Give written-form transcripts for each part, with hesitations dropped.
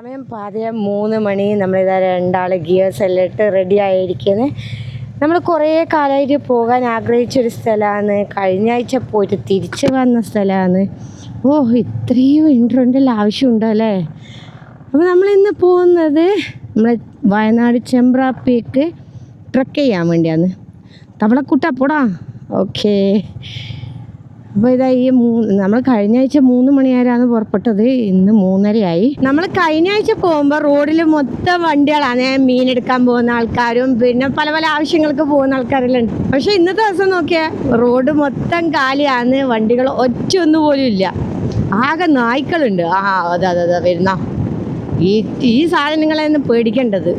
സമയം 3 മണി. നമ്മളിതാ രണ്ടാൾ ഗിയേഴ്സ് എല്ലാം ഇട്ട് റെഡി ആയിരിക്കുന്നത്. നമ്മൾ കുറേ കാലമായിട്ട് പോകാൻ ആഗ്രഹിച്ചൊരു സ്ഥലമാണ്. കഴിഞ്ഞ ആഴ്ച പോയിട്ട് തിരിച്ചു വന്ന സ്ഥലമാണ്. ഇത്രയും ഇൻട്രോൻ്റെ ആവശ്യമുണ്ടോ അല്ലേ? അപ്പോൾ നമ്മളിന്ന് പോകുന്നത് നമ്മളെ വയനാട് ചെമ്പ്ര പീക്ക് ട്രക്ക് ചെയ്യാൻ വേണ്ടിയാണ്. തവളക്കുട്ട പോടാ. ഓക്കേ, അപ്പോൾ ഇതാ നമ്മൾ കഴിഞ്ഞ ആഴ്ച 3 മണിയാരാണ് പുറപ്പെട്ടത്. ഇന്ന് 3:30 നമ്മൾ കഴിഞ്ഞ ആഴ്ച പോകുമ്പോൾ റോഡിൽ മൊത്തം വണ്ടികളാണ്. മീനെടുക്കാൻ പോകുന്ന ആൾക്കാരും പിന്നെ പല പല ആവശ്യങ്ങൾക്ക് പോകുന്ന ആൾക്കാരെല്ലാം ഉണ്ട്. പക്ഷെ ഇന്നത്തെ ദിവസം നോക്കിയാൽ റോഡ് മൊത്തം കാലിയാണ്. വണ്ടികൾ ഒറ്റയൊന്നും പോലും ഇല്ല. ആകെ നായ്ക്കളുണ്ട്. അതാ വരുന്ന ഈ സാധനങ്ങളെയൊന്നും പേടിക്കേണ്ടത്.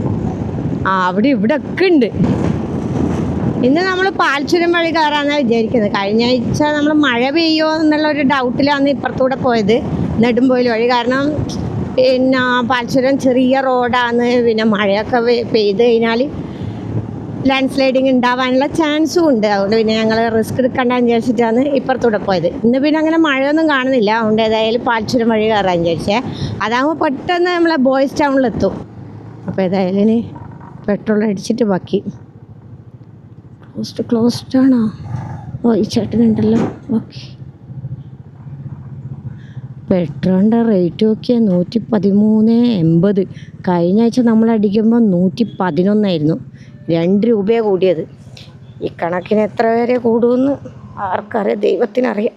അവിടെ ഇവിടെ ഒക്കെ ഉണ്ട്. ഇന്ന് നമ്മൾ പാൽച്ചുരം വഴി കയറാമെന്നാണ് വിചാരിക്കുന്നത്. കഴിഞ്ഞ ആഴ്ച നമ്മൾ മഴ പെയ്യോ എന്നുള്ളൊരു ഡൗട്ടിലാണ് ഇപ്പുറത്തൂടെ പോയത്, നെടുമ്പോയിൽ വഴി. കാരണം പിന്നെ പാൽച്ചുരം ചെറിയ റോഡാണ്. പിന്നെ മഴയൊക്കെ പെയ്ത് കഴിഞ്ഞാൽ ലാൻഡ് സ്ലൈഡിങ് ഉണ്ടാവാനുള്ള ചാൻസും ഉണ്ട്. അതുകൊണ്ട് പിന്നെ ഞങ്ങൾ റിസ്ക് എടുക്കണ്ടെന്ന് വിചാരിച്ചിട്ടാണ് ഇപ്പുറത്തൂടെ പോയത്. ഇന്ന് പിന്നെ അങ്ങനെ മഴയൊന്നും കാണുന്നില്ല. അതുകൊണ്ട് ഏതായാലും പാൽച്ചുരം വഴി കയറാൻ വിചാരിച്ചേ. അതാകുമ്പോൾ പെട്ടെന്ന് നമ്മളെ ബോയ്സ് ടൗണിലെത്തും. അപ്പോൾ ഏതായാലും ഇനി പെട്രോൾ അടിച്ചിട്ട് ബാക്കി. ക്ലോസ്ഡ് ആണോ? ഈ ചേട്ടനുണ്ടല്ലോ. ഓക്കെ, പെട്രോളിൻ്റെ റേറ്റ് നോക്കിയാൽ 113.80. കഴിഞ്ഞ ആഴ്ച നമ്മൾ അടിക്കുമ്പോൾ 111 2 രൂപയാണ് കൂടിയത്. ഈ കണക്കിന് എത്ര വരെ കൂടുമെന്ന് ആർക്കറിയാം, ദൈവത്തിനറിയാം.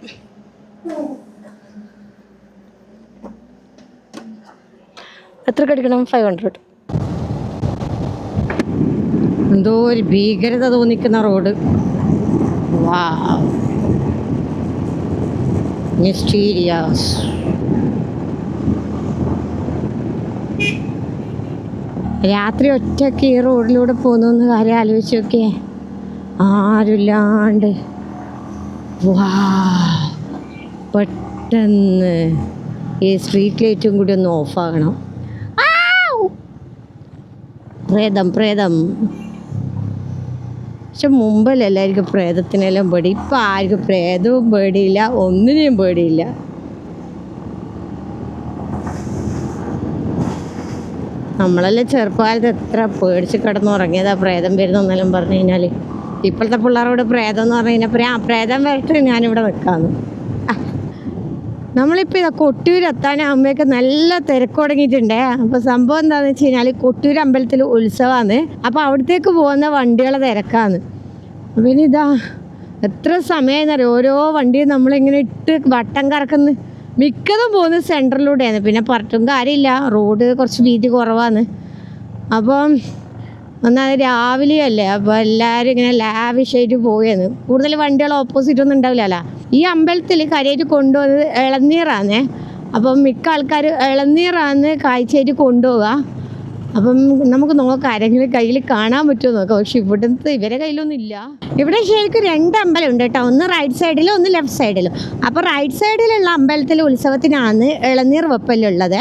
എത്ര കടിക്കണം? 500. എന്തോ ഒരു ഭീകരത തോന്നിക്കുന്ന റോഡ്. മിസ്റ്റീരിയസ്. രാത്രി ഒറ്റയ്ക്ക് ഈ റോഡിലൂടെ പോകുന്ന കാര്യം ആലോചിച്ച് നോക്കിയേ. ആരുമില്ലാണ്ട് പെട്ടെന്ന് ഈ സ്ട്രീറ്റ് ലൈറ്റും കൂടി ഒന്ന് ഓഫാകണം. പ്രേതം. പക്ഷെ മുമ്പല്ലേ എല്ലാവർക്കും പ്രേതത്തിനെല്ലാം പേടി. ഇപ്പം ആർക്കും പ്രേതവും പേടിയില്ല, ഒന്നിനെയും പേടിയില്ല. നമ്മളെല്ലാം ചെറുപ്പകാലത്ത് എത്ര പേടിച്ച് കിടന്നുറങ്ങിയതാ പ്രേതം വരുന്നെന്നെല്ലാം പറഞ്ഞു കഴിഞ്ഞാൽ. ഇപ്പോഴത്തെ പിള്ളേരോട് പ്രേതം എന്ന് പറഞ്ഞു കഴിഞ്ഞാൽ പ്രേതം വരട്ടെ ഞാനിവിടെ നിൽക്കാമെന്ന്. നമ്മളിപ്പോൾ ഇതാ കൊട്ടിയൂർ എത്താനാകുമ്പോഴേക്ക് നല്ല തിരക്ക് തുടങ്ങിയിട്ടുണ്ട്. അപ്പോൾ സംഭവം എന്താണെന്ന് വെച്ച് കഴിഞ്ഞാൽ കൊട്ടിയൂർ അമ്പലത്തിൽ ഉത്സവമാണ്. അപ്പോൾ അവിടത്തേക്ക് പോകുന്ന വണ്ടികളെ തിരക്കാണ്. പിന്നെ ഇതാ എത്ര സമയമെന്നറിയാം. ഓരോ വണ്ടിയും നമ്മളിങ്ങനെ ഇട്ട് വട്ടം കറക്കുന്നു. മിക്കതും പോകുന്നത് സെൻറ്ററിലൂടെയാണ്. പിന്നെ പറഞ്ഞിട്ടും കാര്യമില്ല, റോഡ് കുറച്ച് വീതി കുറവാണ്. അപ്പം ഒന്നാമത് രാവിലെയല്ലേ, അപ്പോൾ എല്ലാവരും ഇങ്ങനെ ലാവിഷായിട്ട് പോവുകയാണ്. കൂടുതൽ വണ്ടികൾ ഓപ്പോസിറ്റ് ഒന്നും ഉണ്ടാവില്ലല്ലോ. ഈ അമ്പലത്തിൽ കാര്യമായിട്ട് കൊണ്ടുപോകുന്നത് ഇളനീറാണ്. അപ്പം മിക്ക ആൾക്കാർ ഇളനീറാണ് കാഴ്ചയായിട്ട് കൊണ്ടുപോവുക. അപ്പം നമുക്ക് നോക്കാം ആരെങ്കിലും കയ്യിൽ കാണാൻ പറ്റുമോ നോക്കാം. പക്ഷെ ഇവിടുത്തെ ഇവരെ കയ്യിലൊന്നും ഇല്ല. ഇവിടെ ശരിക്കും 2 അമ്പലം ഉണ്ട് കേട്ടോ. ഒന്ന് റൈറ്റ് സൈഡിലും ഒന്ന് ലെഫ്റ്റ് സൈഡിലും. അപ്പോൾ റൈറ്റ് സൈഡിലുള്ള അമ്പലത്തിലെ ഉത്സവത്തിനാണ് ഇളനീർ വെപ്പലുള്ളത്.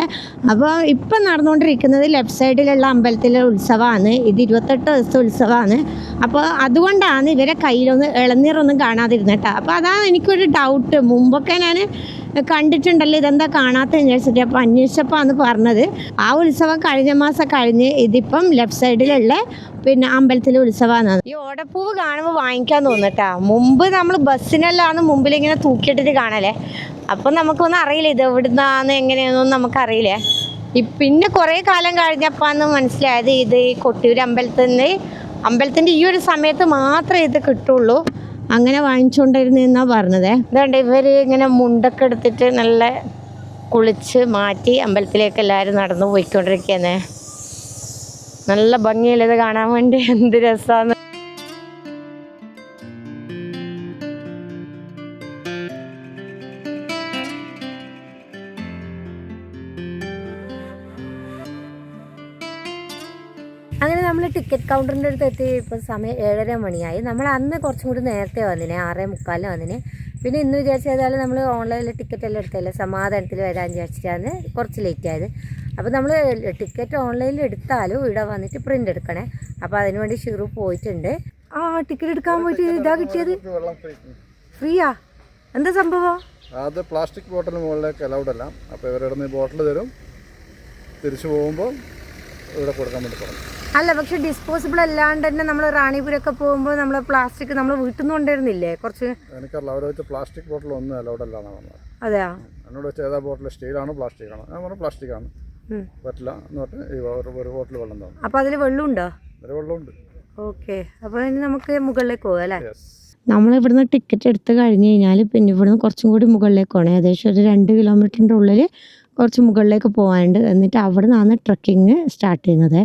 അപ്പോൾ ഇപ്പം നടന്നുകൊണ്ടിരിക്കുന്നത് ലെഫ്റ്റ് സൈഡിലുള്ള അമ്പലത്തിലെ ഉത്സവമാണ്. ഇത് 28 ദിവസത്തെ ഉത്സവമാണ്. അപ്പോൾ അതുകൊണ്ടാണ് ഇവരെ കയ്യിലൊന്ന് ഇളനീറൊന്നും കാണാതിരുന്നത് കേട്ടോ. അപ്പോൾ അതാണ് എനിക്കൊരു ഡൗട്ട്. മുമ്പൊക്കെ ഞാൻ കണ്ടിട്ടുണ്ടല്ലോ, ഇതെന്താ കാണാത്തതെന്ന് വിചാരിച്ചിട്ട്. അപ്പോൾ അന്വേഷിച്ചപ്പോൾ ആണ് പറഞ്ഞത് ആ ഉത്സവം കഴിഞ്ഞ മാസം കഴിഞ്ഞ് ഇതിപ്പം ലെഫ്റ്റ് സൈഡിലുള്ള പിന്നെ അമ്പലത്തിലെ ഉത്സവമാണ്. ഈ ഓടപ്പൂവ് കാണുമ്പോൾ വാങ്ങിക്കാൻ തോന്നട്ടാ. മുമ്പ് നമ്മൾ ബസ്സിനെല്ലാം മുമ്പിലിങ്ങനെ തൂക്കിയിട്ടിട്ട് കാണല്ലേ. അപ്പം നമുക്കൊന്നും അറിയില്ല ഇത് എവിടുന്നാന്ന് എങ്ങനെയാണെന്നൊന്നും നമുക്കറിയില്ലേ. പിന്നെ കുറേ കാലം കഴിഞ്ഞപ്പോഴാണ് മനസ്സിലായത് ഇത് ഈ കൊട്ടിയൂർ അമ്പലത്തിൻ്റെ ഈ ഒരു സമയത്ത് മാത്രമേ ഇത് കിട്ടുള്ളൂ. അങ്ങനെ വാങ്ങിച്ചുകൊണ്ടിരുന്നെന്നാണ് പറഞ്ഞത്. അതുകൊണ്ട് ഇവർ ഇങ്ങനെ മുണ്ടൊക്കെ എടുത്തിട്ട് നല്ല കുളിച്ച് മാറ്റി അമ്പലത്തിലേക്ക് എല്ലാവരും നടന്നു പോയിക്കൊണ്ടിരിക്കുകയാണ്. നല്ല ഭംഗിയല്ലേ ഇത് കാണാൻ വേണ്ടി. എന്ത് രസമാണ്. അങ്ങനെ നമ്മൾ ടിക്കറ്റ് കൗണ്ടറിൻ്റെ അടുത്ത് എത്തി. ഇപ്പോൾ സമയം 7:30 മണിയായി. നമ്മൾ അന്ന് കുറച്ചും കൂടി നേരത്തെ വന്നിന്, 6:45 വന്നിന്. പിന്നെ ഇന്ന് വിചാരിച്ചതായാലും നമ്മൾ ഓൺലൈനിൽ ടിക്കറ്റ് എല്ലാം എടുത്തല്ലേ, സമാധാനത്തിൽ വരാൻ വിചാരിച്ചിട്ടാണ് കുറച്ച് ലേറ്റ് ആയത്. അപ്പോൾ നമ്മൾ ടിക്കറ്റ് ഓൺലൈനിൽ എടുത്താലും ഇവിടെ വന്നിട്ട് പ്രിൻ്റ് എടുക്കണേ. അപ്പോൾ അതിനുവേണ്ടി ഷിറു പോയിട്ടുണ്ട്. ടിക്കറ്റ് എടുക്കാൻ പോയിട്ട് ഇതാ കിട്ടിയത്. ഫ്രീയാ? എന്താ സംഭവം? അത് പ്ലാസ്റ്റിക് ബോട്ടിൽ മുകളിലേക്ക് അലൗഡ് അല്ല. അപ്പോൾ ഇവരുടെ ബോട്ടിൽ തരും, തിരിച്ചു പോകുമ്പോൾ ഇവിടെ കൊടുക്കാൻ വേണ്ടി പറഞ്ഞു. അല്ല, പക്ഷെ ഡിസ്പോസിബിൾ അല്ലാണ്ട് തന്നെ നമ്മൾ റാണിപുരമൊക്കെ പോകുമ്പോൾ നമ്മൾ പ്ലാസ്റ്റിക് നമ്മൾ വീട്ടിൽ നിന്ന് കൊണ്ടുവരുന്നില്ലേ കുറച്ച്? എനിക്കറിയില്ല, അവരെ വെച്ച് പ്ലാസ്റ്റിക് ബോട്ടിൽ ഒന്നും അലൗഡല്ലാന്ന് പറഞ്ഞത്. അതെയോ? എന്നോട് വെച്ച് ഏതാ ബോട്ടിൽ, സ്റ്റീലാണോ പ്ലാസ്റ്റിക് ആണോ? ഞാൻ പറഞ്ഞു പ്ലാസ്റ്റിക് ആണ്, പറ്റില്ല എന്ന് പറഞ്ഞിട്ട് ഒരു ബോട്ടിൽ വെള്ളം തന്നു. അപ്പോൾ അതിൽ വെള്ളമുണ്ടോ? ഒരു വെള്ളമുണ്ട്. ഓക്കെ, അപ്പോൾ ഇനി നമുക്ക് മുകളിലേക്ക് പോകാം അല്ലേ? നമ്മൾ ഇവിടുന്ന് ടിക്കറ്റ് എടുത്ത് കഴിഞ്ഞ് കഴിഞ്ഞാൽ പിന്നെ ഇവിടുന്ന് കുറച്ചും കൂടി മുകളിലേക്ക് പോകണം. ഏകദേശം ഒരു 2 കിലോമീറ്ററിൻ്റെ ഉള്ളിൽ കുറച്ച് മുകളിലേക്ക് പോകാനുണ്ട്. എന്നിട്ട് അവിടെ നിന്നാണ് ട്രക്കിങ് സ്റ്റാർട്ട് ചെയ്യുന്നത്.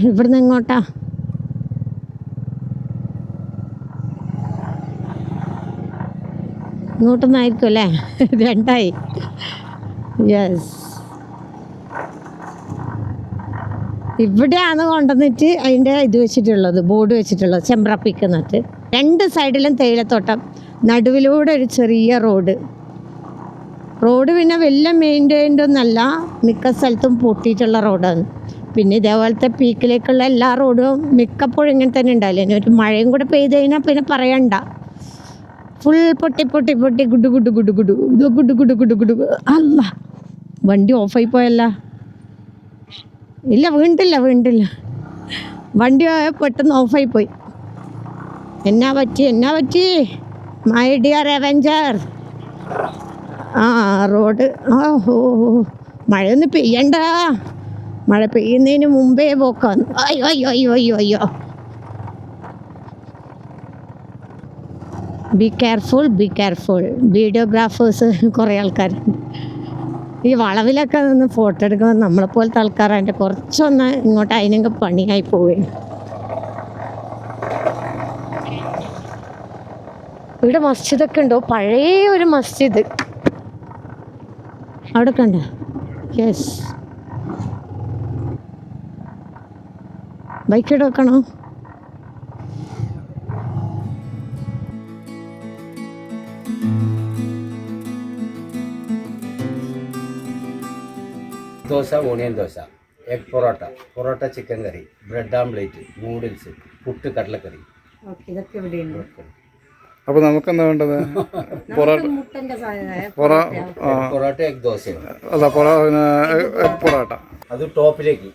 ഇവിടുന്ന് എങ്ങോട്ടാ? ഇങ്ങോട്ടൊന്നായിരിക്കും അല്ലേ? 2ആയി. യെസ്, ഇവിടെയാണ് കൊണ്ടുവന്നിട്ട് അതിൻ്റെ ഇത് വെച്ചിട്ടുള്ളത്, ബോർഡ് വെച്ചിട്ടുള്ളത്, ചെമ്പ്രപ്പിക്കുന്നിട്ട് 2 സൈഡിലും തേയിലത്തോട്ടം, നടുവിലൂടെ ഒരു ചെറിയ റോഡ്. പിന്നെ വലിയ മെയിൻറ്റൈൻഡ് ഒന്നല്ല, മിക്ക സ്ഥലത്തും പൊട്ടിയിട്ടുള്ള റോഡാണ്. പിന്നെ ഇതേപോലത്തെ പീക്കിലേക്കുള്ള എല്ലാ റോഡും മിക്കപ്പോഴും ഇങ്ങനെ തന്നെ ഉണ്ടാവില്ല. ഇനി ഒരു മഴയും കൂടെ പെയ്ത് കഴിഞ്ഞാൽ പിന്നെ പറയണ്ട, ഫുൾ പൊട്ടി പൊട്ടി പൊട്ടി ഗുഡു ഗുഡു ഗുഡു ഗുഡു ഇത് ഗുഡു ഗുഡു ഗുഡു ഗുഡു. അല്ല, വണ്ടി ഓഫായി പോയല്ല. ഇല്ല, വീണ്ടില്ല, വണ്ടി പെട്ടെന്ന് ഓഫായി പോയി. എന്നാ പറ്റി മൈ ഡിയർ അവെഞ്ചർ? റോഡ് മഴയൊന്നും പെയ്യണ്ട, മഴ പെയ്യുന്നതിന് മുമ്പേ പോക്കാന്ന്. അയ്യോ. Be careful. വീഡിയോഗ്രാഫേഴ്സ് കുറേ ആൾക്കാരുണ്ട്. ഈ വളവിലൊക്കെ നിന്ന് ഫോട്ടോ എടുക്കുമ്പോൾ നമ്മളെപ്പോലത്തെ ആൾക്കാരായിട്ട് കുറച്ചൊന്ന് ഇങ്ങോട്ട് അതിനൊക്കെ പണിയായി പോവുകയാണ്. ഇവിടെ മസ്ജിദൊക്കെ ഉണ്ടോ? പഴയ ഒരു മസ്ജിദ് അവിടെ കണ്ടോ? യെസ്, ബൈക്ക് എടുക്കണോ? Dosa, onion dosa, egg parotta chicken curry, bread omelette, noodles, puttu, കടലക്കറി. ഇതൊക്കെ ഇവിടെയുണ്ട്. അപ്പോൾ നമുക്ക് എന്താ വേണ്ടത്? പൊറോട്ട, എഗ് ദോശ. അല്ല, പൊറോട്ട അത് ടോപ്പിലേക്ക്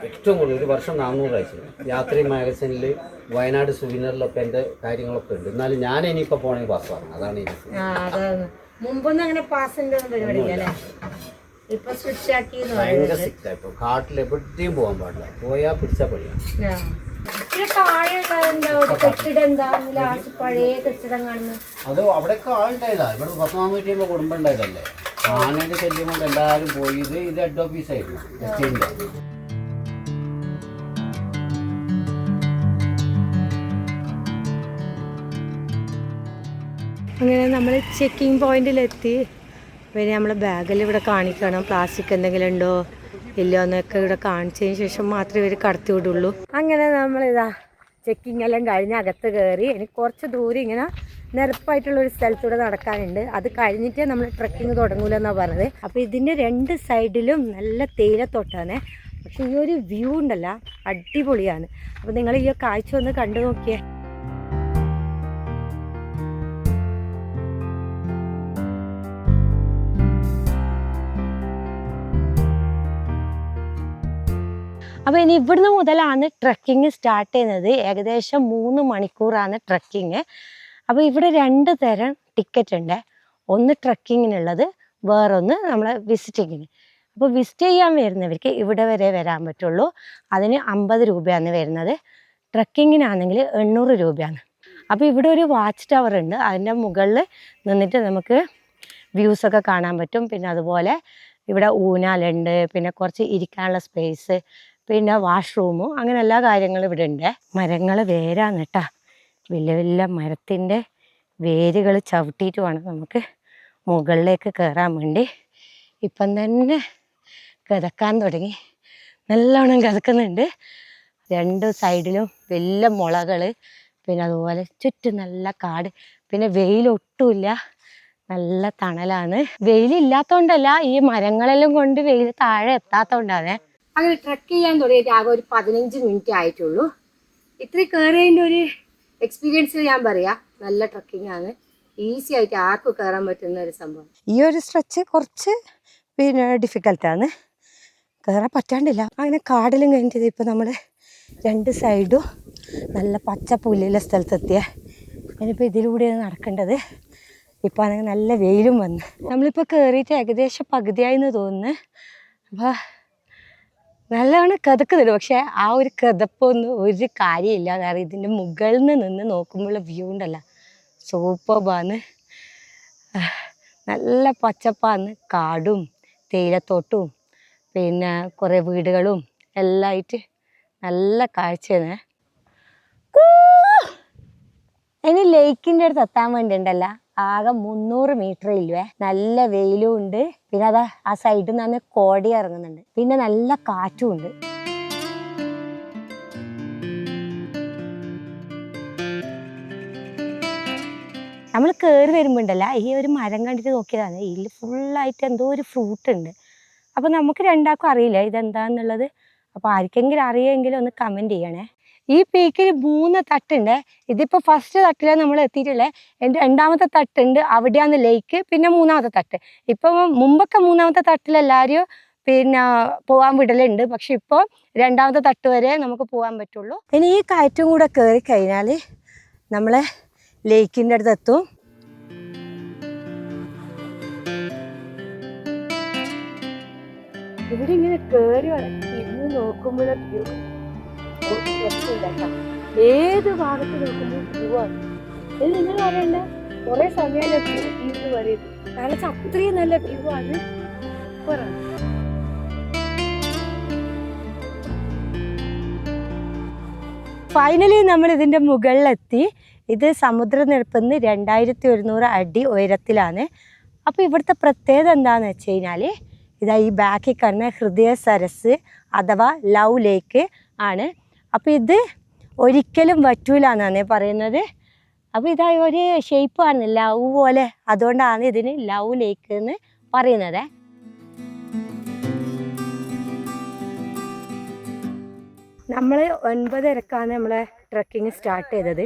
ഏറ്റവും കൂടുതൽ ഒരു വർഷം 400 ആഴ്ച. യാത്രി മാഗസിനിൽ വയനാട് സുവിനറിലൊക്കെ എൻ്റെ കാര്യങ്ങളൊക്കെ ഉണ്ട്. എന്നാലും ഞാൻ ഇനിയിപ്പോൾ പോകണമെങ്കിൽ പാസ് വാങ്ങണം. അതാണ് മുമ്പൊന്നും അങ്ങനെ പാസിൻ്റെ പരിപാടിയില്ല. ഭയങ്കര സ്ട്രിക്റ്റായി. ഇപ്പോൾ കാട്ടിൽ എവിടെയും പോകാൻ പാടില്ല, പോയാൽ പിടിച്ചാൽ പണിയാണ്. അത് അവിടെയൊക്കെ ആളുണ്ടായതാ. ഇവിടെ 10 കുടുംബം ഉണ്ടായതല്ലേ. ആനയുടെ ശല്യം കൊണ്ട് എല്ലാവരും പോയി. ഇത് ഹെഡ് ഓഫീസായിരുന്നു എസ്റ്റേറ്റിൻ്റെ. അങ്ങനെ നമ്മൾ ചെക്കിംഗ് പോയിന്റിലെത്തി. പിന്നെ നമ്മൾ ബാഗിൽ ഇവിടെ കാണിക്കണം പ്ലാസ്റ്റിക് എന്തെങ്കിലും ഉണ്ടോ ഇല്ലയോ എന്നൊക്കെ ഇവിടെ കാണിച്ചതിന് ശേഷം മാത്രമേ ഇവർ കടത്തി വിടുള്ളൂ. അങ്ങനെ നമ്മളിതാ ചെക്കിംഗ് എല്ലാം കഴിഞ്ഞ് അകത്ത് കയറി. എനിക്ക് കുറച്ച് ദൂരം ഇങ്ങനെ നിരപ്പായിട്ടുള്ളൊരു സ്ഥലത്തൂടെ നടക്കാനുണ്ട്. അത് കഴിഞ്ഞിട്ടേ നമ്മൾ ട്രക്കിങ് തുടങ്ങൂലെന്നാണ് പറഞ്ഞത്. അപ്പോൾ ഇതിൻ്റെ 2 സൈഡിലും നല്ല തേയിലത്തോട്ടാണ്. പക്ഷേ ഈ ഒരു വ്യൂ ഉണ്ടല്ലോ അടിപൊളിയാണ്. അപ്പോൾ നിങ്ങൾ ഈ കാഴ്ച ഒന്ന് കണ്ടു നോക്കിയേ. അപ്പോൾ ഇനി ഇവിടുന്ന് മുതലാണ് ട്രക്കിങ് സ്റ്റാർട്ട് ചെയ്യുന്നത്. ഏകദേശം 3 മണിക്കൂറാണ് ട്രക്കിങ്. അപ്പോൾ ഇവിടെ 2 തരം ടിക്കറ്റ് ഉണ്ട്. ഒന്ന് ട്രക്കിങ്ങിനുള്ളത്, വേറൊന്ന് നമ്മളെ വിസിറ്റിങ്ങിന്. അപ്പോൾ വിസിറ്റ് ചെയ്യാൻ വരുന്നവർക്ക് ഇവിടെ വരെ വരാൻ പറ്റുള്ളൂ. അതിന് 50 രൂപയാണ് വരുന്നത്. ട്രക്കിങ്ങിനാണെങ്കിൽ 800 രൂപയാണ്. അപ്പോൾ ഇവിടെ ഒരു വാച്ച് ടവർ ഉണ്ട്. അതിൻ്റെ മുകളിൽ നിന്നിട്ട് നമുക്ക് വ്യൂസൊക്കെ കാണാൻ പറ്റും. പിന്നെ അതുപോലെ ഇവിടെ ഊഞ്ഞാലുണ്ട്, പിന്നെ കുറച്ച് ഇരിക്കാനുള്ള സ്പേസ്, പിന്നെ വാഷ്റൂമും, അങ്ങനെ എല്ലാ കാര്യങ്ങളും ഇവിടെ ഉണ്ട്. മരങ്ങൾ വേരാണ് കേട്ടോ. വലിയ വലിയ മരത്തിൻ്റെ വേരുകൾ ചവിട്ടിയിട്ട് വേണം നമുക്ക് മുകളിലേക്ക് കയറാൻ വേണ്ടി. ഇപ്പം തന്നെ കിതക്കാൻ തുടങ്ങി, നല്ലോണം കിതക്കുന്നുണ്ട്. 2 സൈഡിലും വലിയ മുളകൾ, പിന്നെ അതുപോലെ ചുറ്റും നല്ല കാട്, പിന്നെ വെയിലൊട്ടുമില്ല, നല്ല തണലാണ്. വെയിലില്ലാത്തതുകൊണ്ടല്ല, ഈ മരങ്ങളെല്ലാം കൊണ്ട് വെയിൽ താഴെ എത്താത്തതുകൊണ്ടാണ്. അങ്ങനെ ട്രക്ക് ചെയ്യാൻ തുടങ്ങിയിട്ട് ആകെ ഒരു 15 മിനിറ്റ് ആയിട്ടുള്ളൂ. ഇത്ര കയറിയതിൻ്റെ ഒരു എക്സ്പീരിയൻസ് ഞാൻ പറയാം. നല്ല ട്രക്കിംഗ് ആണ്, ഈസി ആയിട്ട് ആർക്കും കയറാൻ പറ്റുന്ന ഒരു സംഭവം. ഈ ഒരു സ്ട്രെച്ച് കുറച്ച് പിന്നെ ഡിഫിക്കൽട്ടാണ്, കയറാൻ പറ്റാണ്ടില്ല. അങ്ങനെ കാടിലും കഴിഞ്ഞിട്ട് ഇപ്പോൾ നമ്മൾ 2 സൈഡും നല്ല പച്ച പുല്ലുള്ള സ്ഥലത്തെത്തിയ. ഇനിയിപ്പോൾ ഇതിലൂടെയാണ് നടക്കേണ്ടത്. ഇപ്പോൾ ആണെങ്കിൽ നല്ല വെയിലും വന്ന് നമ്മളിപ്പോൾ കയറിയിട്ട് ഏകദേശം പകുതിയായെന്ന് തോന്നുന്നു. അപ്പോൾ നല്ലവണ്ണം കിതക്കുന്നുണ്ട്, പക്ഷേ ആ ഒരു കിതപ്പൊന്നും ഒരു കാര്യമില്ല. കാരണം ഇതിൻ്റെ മുകളിൽ നിന്ന് നോക്കുമ്പോൾ വ്യൂ ഉണ്ടല്ലോ, സൂപ്പർബാണ്. നല്ല പച്ചപ്പാണ്, കാടും തേയിലത്തോട്ടും പിന്നെ കുറേ വീടുകളും എല്ലാം ആയിട്ട് നല്ല കാഴ്ചയാണ്. ഇനി ലേക്കിൻ്റെ അടുത്ത് എത്താൻ വേണ്ടി ഉണ്ടല്ലോ ആകെ 300 മീറ്റർ ഇല്ലേ. നല്ല വെയിലും ഉണ്ട്, പിന്നെ അതാ ആ സൈഡിൽ നിന്ന് കോടി ഇറങ്ങുന്നുണ്ട്, പിന്നെ നല്ല കാറ്റും ഉണ്ട്. നമ്മൾ കയറി വരുമ്പോൾ ഉണ്ടല്ലോ ഈ ഒരു മരം കണ്ടിട്ട് നോക്കിയതാണ്, ഇതിൽ ഫുള്ളായിട്ട് എന്തോ ഒരു ഫ്രൂട്ട് ഉണ്ട്. അപ്പോൾ നമുക്ക് രണ്ടാൾക്കും അറിയില്ല ഇതെന്താന്നുള്ളത്. അപ്പോൾ ആർക്കെങ്കിലും അറിയുമെങ്കിലും ഒന്ന് കമൻറ്റ് ചെയ്യണേ. ഈ പീക്കിൽ 3 തട്ടുണ്ട്. ഇതിപ്പോൾ ഫസ്റ്റ് തട്ടിലാണ് നമ്മൾ എത്തിയിട്ടുള്ളത്. എൻ്റെ 2ാമത്തെ തട്ടുണ്ട്, അവിടെയാണ് ലേക്ക്. പിന്നെ 3ാമത്തെ തട്ട്. ഇപ്പം മുമ്പൊക്കെ 3ാമത്തെ തട്ടിലെല്ലാവരും പിന്നെ പോകാൻ വിടലുണ്ട്, പക്ഷെ ഇപ്പോൾ 2ാമത്തെ തട്ട് വരെ നമുക്ക് പോകാൻ പറ്റുള്ളൂ. ഇനി ഈ കയറ്റും കൂടെ കയറി കഴിഞ്ഞാൽ നമ്മളെ ലേക്കിൻ്റെ അടുത്ത് എത്തും. ഇവിടെ ഇങ്ങനെ കയറി ഇന്ന് നോക്കുമ്പോഴേ വ്യൂ ഏത് ഭാഗത്ത് നോക്കുമ്പോൾ വ്യൂ ആണ്. ഇത് നിങ്ങൾ പറയണ്ട, കുറെ സമയം വ്യൂ പറയുന്നത്, കാരണം അത്രയും നല്ല വ്യൂ ആണ്. സൂപ്പറാണ്. ഫൈനലി നമ്മൾ ഇതിൻ്റെ മുകളിലെത്തി. ഇത് സമുദ്രനിരപ്പിൽ നിന്ന് 2100 അടി ഉയരത്തിലാണ്. അപ്പോൾ ഇവിടുത്തെ പ്രത്യേകത എന്താണെന്ന് വെച്ച് കഴിഞ്ഞാൽ ഇതാ ഈ ബാക്കിൽ കാണുന്ന ഹൃദയ സരസ് അഥവാ ലവ് ലേക്ക് ആണ്. അപ്പോൾ ഇത് ഒരിക്കലും വറ്റൂല എന്നാണ് പറയുന്നത്. അപ്പോൾ ഇതാ ഒരു ഷേപ്പ് ആണ് ലവ് പോലെ, അതുകൊണ്ടാണ് ഇതിന് ലവ് ലേക്ക് എന്ന് പറയുന്നത്. നമ്മൾ 9:30 നമ്മളെ ട്രക്കിങ് സ്റ്റാർട്ട് ചെയ്തത്.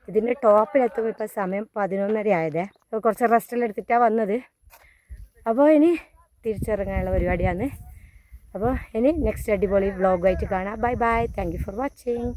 ഇതിൻ്റെ ടോപ്പിലെത്തുമ്പോൾ ഇപ്പോൾ സമയം 11:30 ആയത്. കുറച്ച് റെസ്റ്റെല്ലാം എടുത്തിട്ടാണ് വന്നത്. അപ്പോൾ ഇനി തിരിച്ചിറങ്ങാനുള്ള പരിപാടിയാണ്. അപ്പോൾ ഇനി നെക്സ്റ്റ് അടിപൊളി വ്ളോഗായിട്ട് കാണാം. Bye bye, thank you for watching.